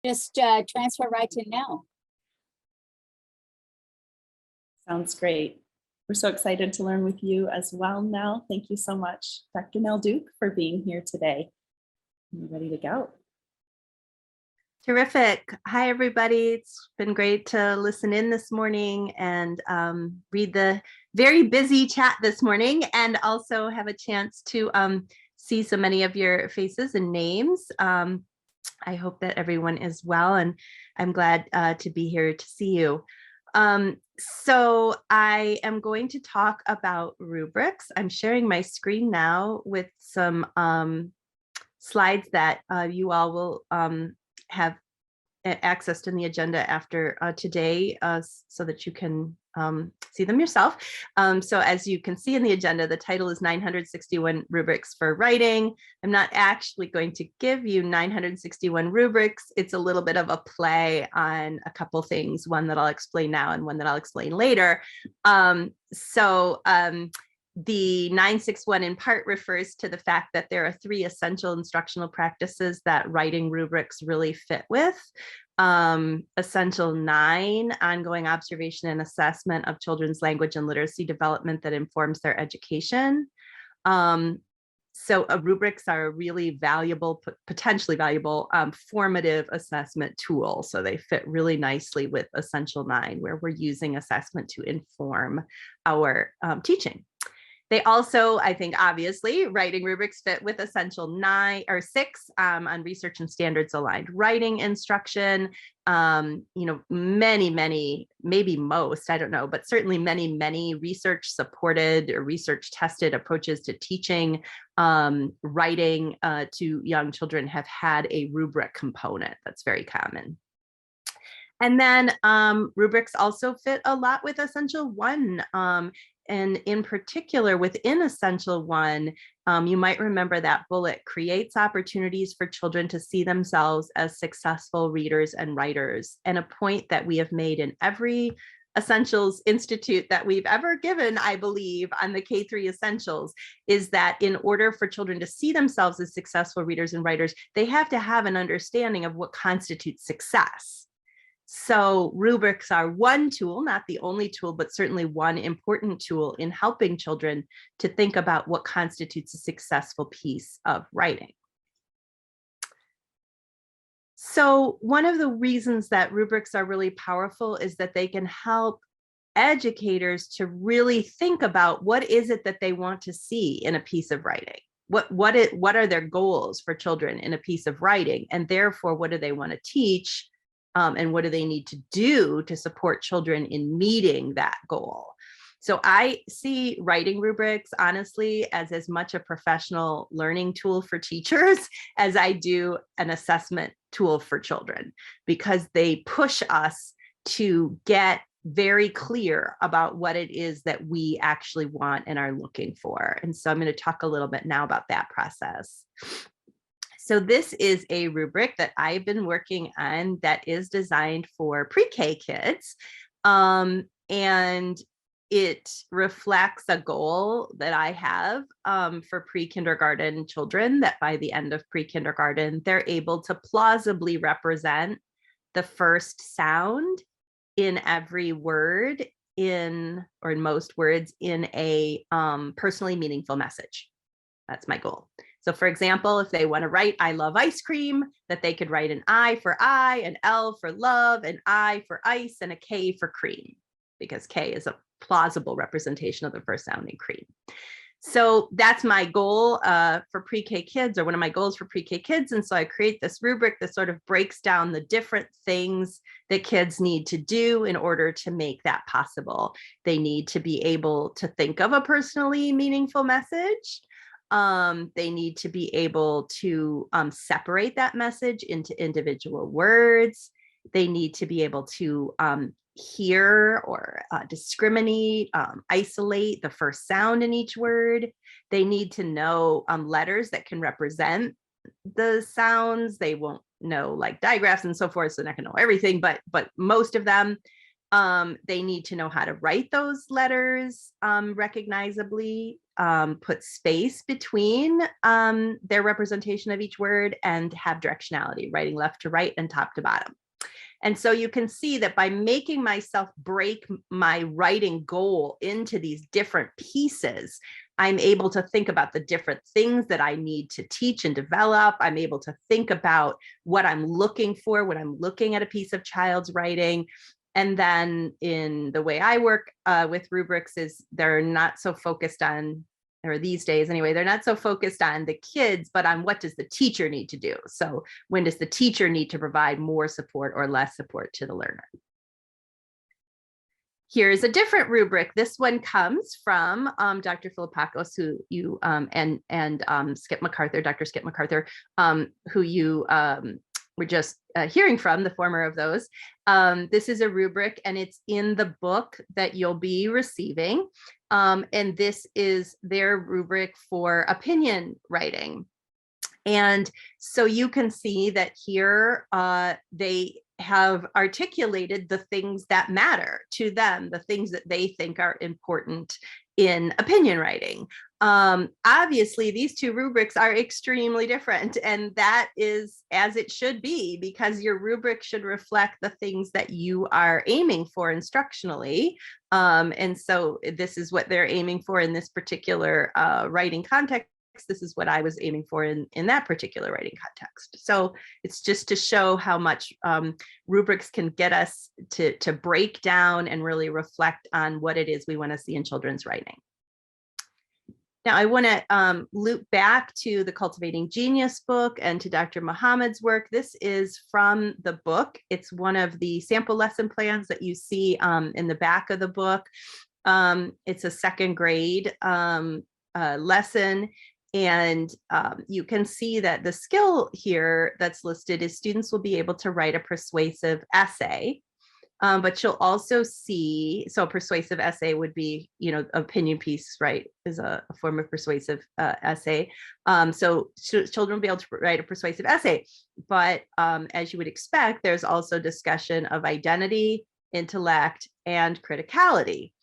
just transfer right to Nell. Sounds great. We're so excited to learn with you as well, Nell. Thank you so much, Dr. Nell Duke, for being here today. We're ready to go. Terrific. Hi, everybody. It's been great to listen in this morning and read the very busy chat this morning, and also have a chance to see so many of your faces and names. I hope that everyone is well, and I'm glad to be here to see you. So I am going to talk about rubrics. I'm sharing my screen now with some slides that you all will have accessed in the agenda after today, so that you can see them yourself. So as you can see in the agenda, the title is 961 Rubrics for Writing. I'm not actually going to give you 961 rubrics. It's a little bit of a play on a couple things, one that I'll explain now and one that I'll explain later. The 961 in part refers to the fact that there are 3 essential instructional practices that writing rubrics really fit with. Essential 9, ongoing observation and assessment of children's language and literacy development that informs their education. So rubrics are a really valuable, potentially valuable, formative assessment tool. So they fit really nicely with Essential 9, where we're using assessment to inform our teaching. They also, I think, obviously, writing rubrics fit with Essential 9 or 6 on research and standards aligned writing instruction. Many, maybe most, I don't know, but certainly many research supported or research tested approaches to teaching writing to young children have had a rubric component. That's very common. And then rubrics also fit a lot with Essential 1. And in particular, within Essential 1, you might remember that bullet creates opportunities for children to see themselves as successful readers and writers. And a point that we have made in every Essentials Institute that we've ever given, I believe, on the K-3 Essentials, is that in order for children to see themselves as successful readers and writers, they have to have an understanding of what constitutes success. So rubrics are one tool, not the only tool, but certainly one important tool in helping children to think about what constitutes a successful piece of writing. So one of the reasons that rubrics are really powerful is that they can help educators to really think about what is it that they want to see in a piece of writing. What are their goals for children in a piece of writing? And therefore, what do they want to teach? And what do they need to do to support children in meeting that goal? So I see writing rubrics, honestly, as much a professional learning tool for teachers as I do an assessment tool for children, because they push us to get very clear about what it is that we actually want and are looking for. And so I'm going to talk a little bit now about that process. So this is a rubric that I've been working on that is designed for pre-K kids. And it reflects a goal that I have for pre-kindergarten children, that by the end of pre-kindergarten, they're able to plausibly represent the first sound in every word in most words in a personally meaningful message. That's my goal. So for example, if they want to write, I love ice cream, that they could write an I for I, an L for love, an I for ice, and a K for cream, because K is a plausible representation of the first sound in cream. So that's my goal for pre-K kids, or one of my goals for pre-K kids. And so I create this rubric that sort of breaks down the different things that kids need to do in order to make that possible. They need to be able to think of a personally meaningful message. They need to be able to separate that message into individual words. They need to be able to hear or discriminate, isolate the first sound in each word. They need to know letters that can represent the sounds. They won't know like digraphs and so forth, so they're not going to know everything, but most of them. They need to know how to write those letters recognizably, put space between their representation of each word, and have directionality, writing left to right and top to bottom. And so you can see that by making myself break my writing goal into these different pieces, I'm able to think about the different things that I need to teach and develop. I'm able to think about what I'm looking for when I'm looking at a piece of child's writing. And then in the way I work with rubrics is they're not so focused on, or these days anyway, they're not so focused on the kids, but on what does the teacher need to do? So when does the teacher need to provide more support or less support to the learner? Here's a different rubric. This one comes from Dr. Philippakos, who you and Skip MacArthur, Dr. Skip MacArthur, who you we're just hearing from, the former of those. This is a rubric and it's in the book that you'll be receiving. And this is their rubric for opinion writing. And so you can see that here they have articulated the things that matter to them, the things that they think are important in opinion writing. Obviously, these two rubrics are extremely different, and that is as it should be, because your rubric should reflect the things that you are aiming for instructionally. And so this is what they're aiming for in this particular writing context. This is what I was aiming for in that particular writing context. So it's just to show how much rubrics can get us to break down and really reflect on what it is we want to see in children's writing. Now, I want to loop back to the Cultivating Genius book and to Dr. Muhammad's work. This is from the book. It's one of the sample lesson plans that you see in the back of the book. It's a second grade lesson. And you can see that the skill here that's listed is students will be able to write a persuasive essay. But you'll also see, so a persuasive essay would be, opinion piece, right, is a form of persuasive essay. So children will be able to write a persuasive essay. But as you would expect, there's also discussion of identity, intellect, and criticality.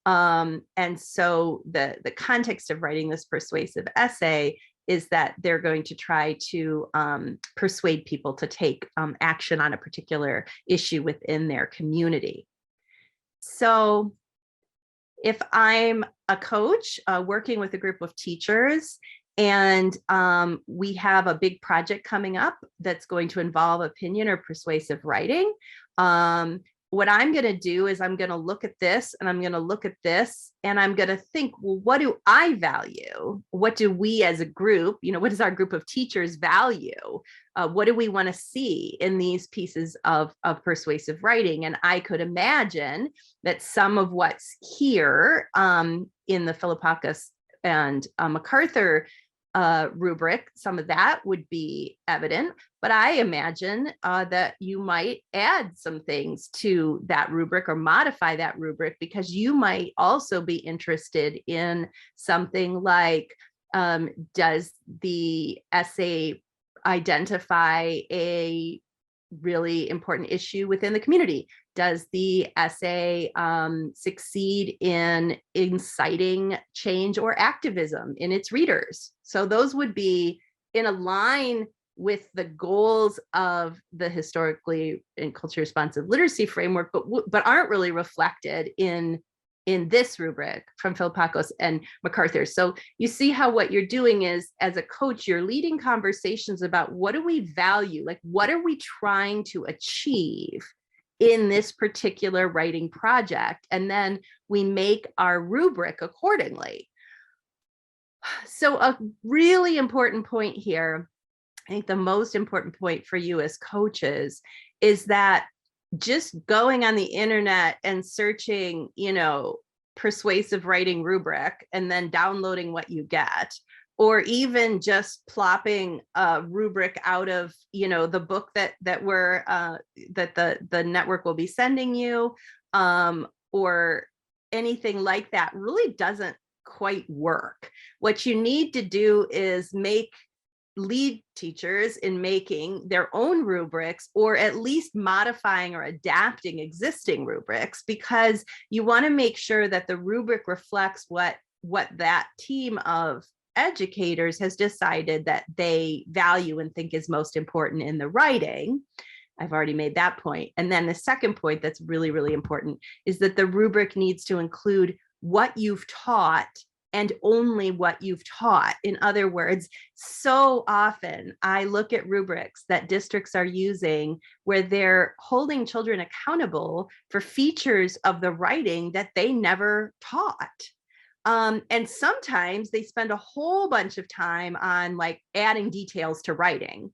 And so the context of writing this persuasive essay is that they're going to try to persuade people to take action on a particular issue within their community. So if I'm a coach working with a group of teachers and we have a big project coming up that's going to involve opinion or persuasive writing, what I'm going to do is I'm going to look at this and I'm going to look at this and I'm going to think, well, what do I value? What do we as a group, what does our group of teachers value? What do we want to see in these pieces of persuasive writing? And I could imagine that some of what's here in the Philippakos and MacArthur rubric, some of that would be evident, but I imagine that you might add some things to that rubric or modify that rubric, because you might also be interested in something like, does the essay identify a really important issue within the community? Does the essay succeed in inciting change or activism in its readers? So those would be in a line with the goals of the historically and culturally responsive literacy framework, but aren't really reflected in this rubric from Philippakos and MacArthur. So you see how what you're doing is, as a coach, you're leading conversations about what do we value? Like, what are we trying to achieve in this particular writing project? And then we make our rubric accordingly. So a really important point here, I think the most important point for you as coaches, is that just going on the internet and searching, persuasive writing rubric and then downloading what you get, or even just plopping a rubric out of, the book that the network will be sending you, or anything like that, really doesn't quite work. What you need to do is make lead teachers in making their own rubrics, or at least modifying or adapting existing rubrics, because you want to make sure that the rubric reflects what that team of educators has decided that they value and think is most important in the writing. I've already made that point. And then the second point that's really, really important is that the rubric needs to include what you've taught and only what you've taught. In other words, so often I look at rubrics that districts are using where they're holding children accountable for features of the writing that they never taught. And sometimes they spend a whole bunch of time on like adding details to writing.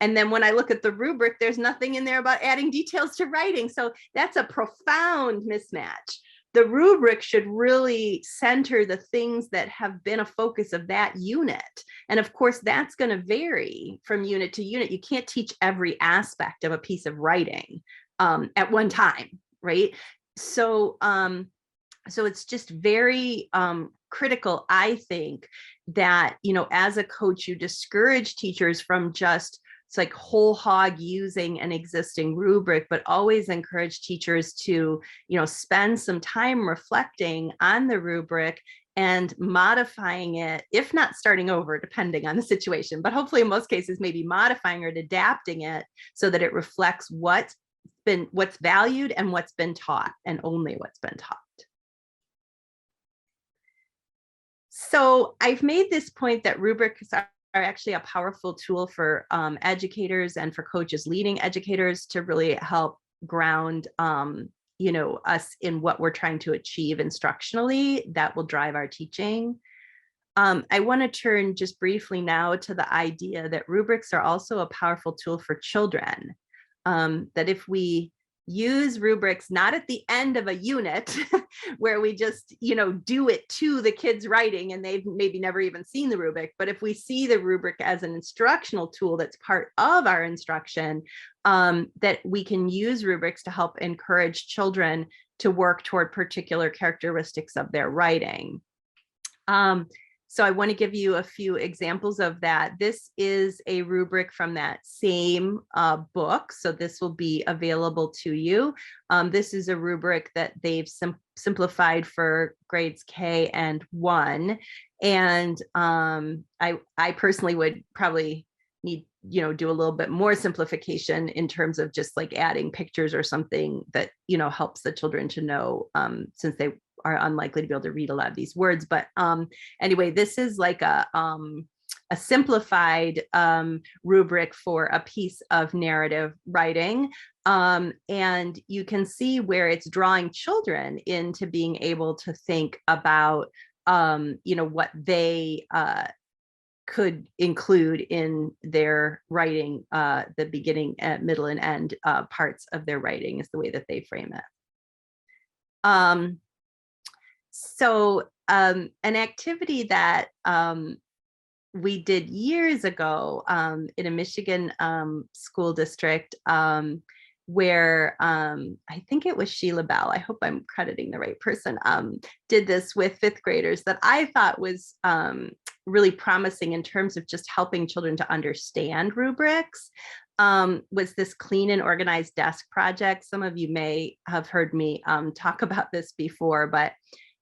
And then when I look at the rubric, there's nothing in there about adding details to writing. So that's a profound mismatch. The rubric should really center the things that have been a focus of that unit. And of course, that's going to vary from unit to unit. You can't teach every aspect of a piece of writing at one time, right? So it's just very critical, I think, that, you know, as a coach, you discourage teachers from just like whole hog using an existing rubric, but always encourage teachers to, you know, spend some time reflecting on the rubric and modifying it, if not starting over, depending on the situation, but hopefully in most cases, maybe modifying or adapting it so that it reflects what's valued and what's been taught, and only what's been taught. So I've made this point that rubrics are actually a powerful tool for educators and for coaches leading educators to really help ground you know, us in what we're trying to achieve instructionally that will drive our teaching. I want to turn just briefly now to the idea that rubrics are also a powerful tool for children. That if we use rubrics not at the end of a unit where we just, you know, do it to the kids writing and they've maybe never even seen the rubric, but if we see the rubric as an instructional tool that's part of our instruction, that we can use rubrics to help encourage children to work toward particular characteristics of their writing. So I want to give you a few examples of that. This is a rubric from that same book, so this will be available to you. This is a rubric that they've simplified for grades K and 1, and I personally would probably need, you know, do a little bit more simplification in terms of just like adding pictures or something that, you know, helps the children to know, since they are unlikely to be able to read a lot of these words. But anyway, this is like a simplified rubric for a piece of narrative writing. And you can see where it's drawing children into being able to think about, you know, what they could include in their writing, the beginning, middle, and end parts of their writing is the way that they frame it. So an activity that we did years ago in a Michigan school district where I think it was Sheila Bell, I hope I'm crediting the right person, did this with 5th graders that I thought was really promising in terms of just helping children to understand rubrics. Was this clean and organized desk project. Some of you may have heard me talk about this before, but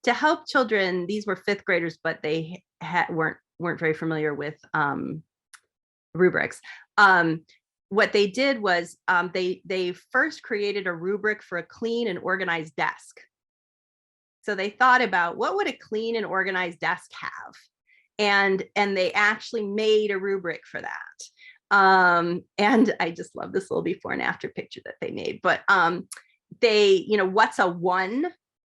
to help children, these were 5th graders, but they weren't very familiar with rubrics. What they did was they first created a rubric for a clean and organized desk. So they thought about what would a clean and organized desk have, and they actually made a rubric for that. And I just love this little before and after picture that they made. But they, you know, what's a 1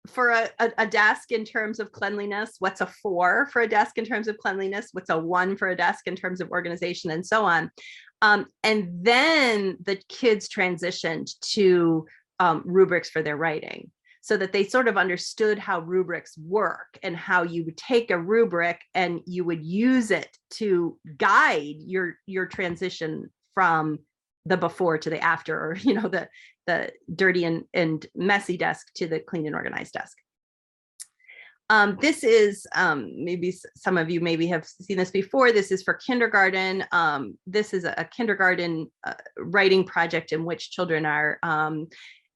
for a desk in terms of cleanliness? What's a 4 for a desk in terms of cleanliness? What's a 1 for a desk in terms of organization, and so on. And then the kids transitioned to rubrics for their writing, so that they sort of understood how rubrics work and how you would take a rubric and you would use it to guide your transition from the before to the after, or, you know, the dirty and messy desk to the clean and organized desk. This is maybe some of you maybe have seen this before. This is for kindergarten. This is a kindergarten writing project in which children are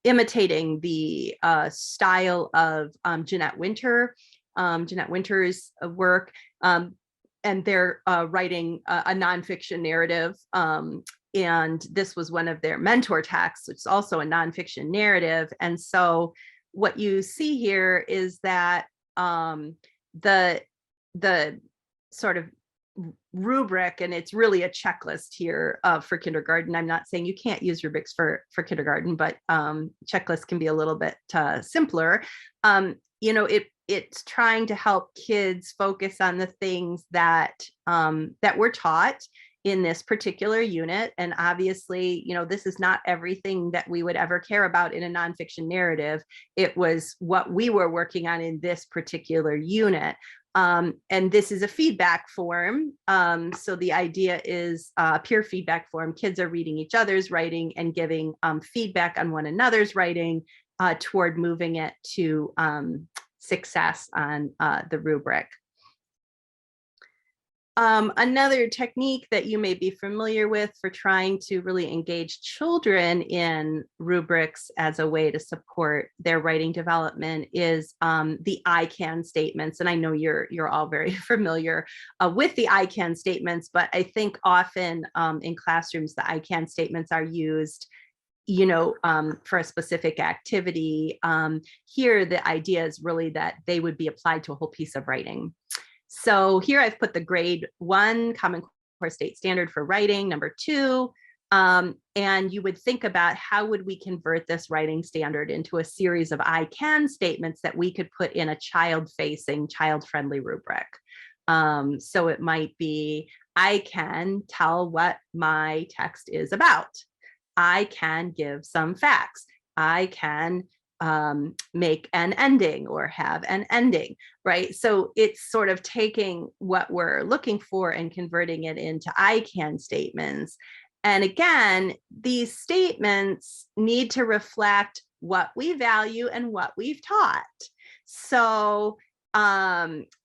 imitating the style of Jeanette Winter, Jeanette Winter's work, and they're writing a nonfiction narrative. And this was one of their mentor texts, which is also a nonfiction narrative. And so what you see here is that the sort of rubric, and it's really a checklist here for kindergarten. I'm not saying you can't use rubrics for kindergarten, but checklists can be a little bit simpler. It's trying to help kids focus on the things that that we're taught in this particular unit. And obviously, this is not everything that we would ever care about in a nonfiction narrative. It was what we were working on in this particular unit. And this is a feedback form. So the idea is a peer feedback form. Kids are reading each other's writing and giving feedback on one another's writing toward moving it to success on the rubric. Another technique that you may be familiar with for trying to really engage children in rubrics as a way to support their writing development is the I can statements. And I know you're all very familiar with the I can statements, but I think often in classrooms, the I can statements are used for a specific activity. Here, the idea is really that they would be applied to a whole piece of writing. So here I've put the grade 1 Common Core State Standard for writing, number 2. And you would think about how would we convert this writing standard into a series of I can statements that we could put in a child-facing, child-friendly rubric. So it might be, I can tell what my text is about. I can give some facts. I can make an ending or have an ending, right? So it's sort of taking what we're looking for and converting it into I can statements. And again, these statements need to reflect what we value and what we've taught. So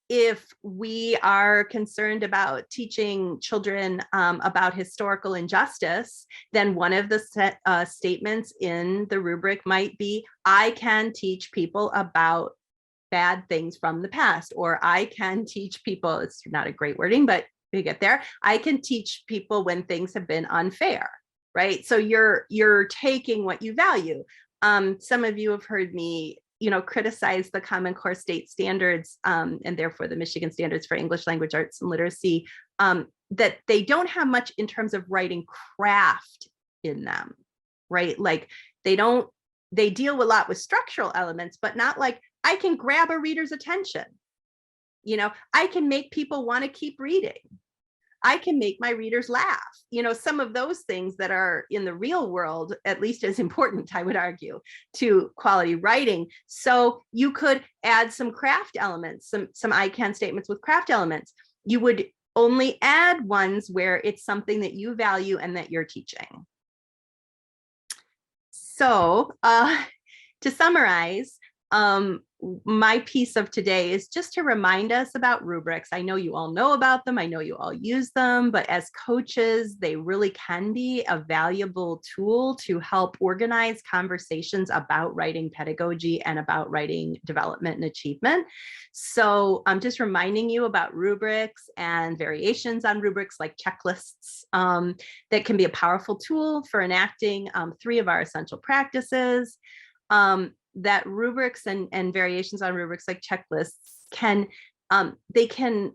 if we are concerned about teaching children about historical injustice, then one of the statements in the rubric might be, I can teach people about bad things from the past, or I can teach people, it's not a great wording, but we get there, I can teach people when things have been unfair, right? So you're taking what you value. Some of you have heard me criticize the Common Core State Standards and therefore the Michigan Standards for English Language Arts and Literacy, that they don't have much in terms of writing craft in them, right? Like they deal a lot with structural elements, but not like I can grab a reader's attention. I can make people want to keep reading. I can make my readers laugh. Some of those things that are in the real world, at least as important, I would argue, to quality writing. So you could add some craft elements, some I can statements with craft elements. You would only add ones where it's something that you value and that you're teaching. So to summarize, my piece of today is just to remind us about rubrics. I know you all know about them. I know you all use them, but as coaches, they really can be a valuable tool to help organize conversations about writing pedagogy and about writing development and achievement. So I'm just reminding you about rubrics and variations on rubrics like checklists that can be a powerful tool for enacting 3 of our essential practices. That rubrics and variations on rubrics like checklists can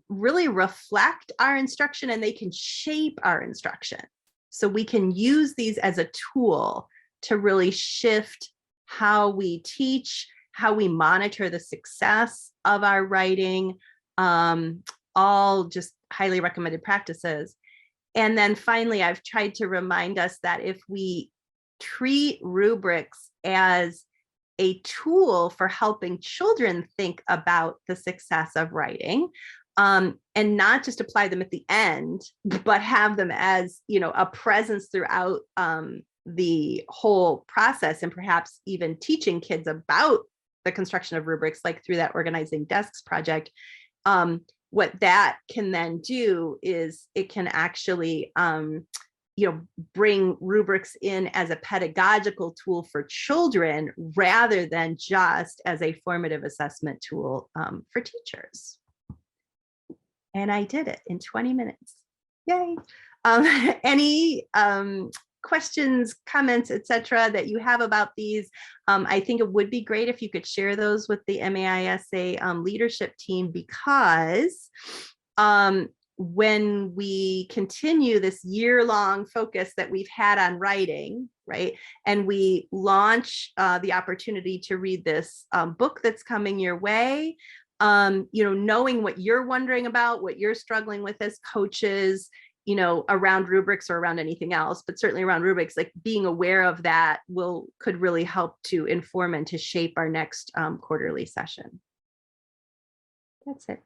really reflect our instruction and they can shape our instruction. So we can use these as a tool to really shift how we teach, how we monitor the success of our writing, all just highly recommended practices. And then finally, I've tried to remind us that if we treat rubrics as a tool for helping children think about the success of writing, and not just apply them at the end, but have them as a presence throughout the whole process, and perhaps even teaching kids about the construction of rubrics, like through that organizing desks project, what that can then do is it can actually bring rubrics in as a pedagogical tool for children rather than just as a formative assessment tool for teachers. And I did it in 20 minutes. Yay. Any questions, comments, etc. that you have about these? I think it would be great if you could share those with the MAISA leadership team, because when we continue this year-long focus that we've had on writing, right, and we launch the opportunity to read this book that's coming your way, knowing what you're wondering about, what you're struggling with as coaches, around rubrics or around anything else, but certainly around rubrics, like being aware of that could really help to inform and to shape our next quarterly session. That's it.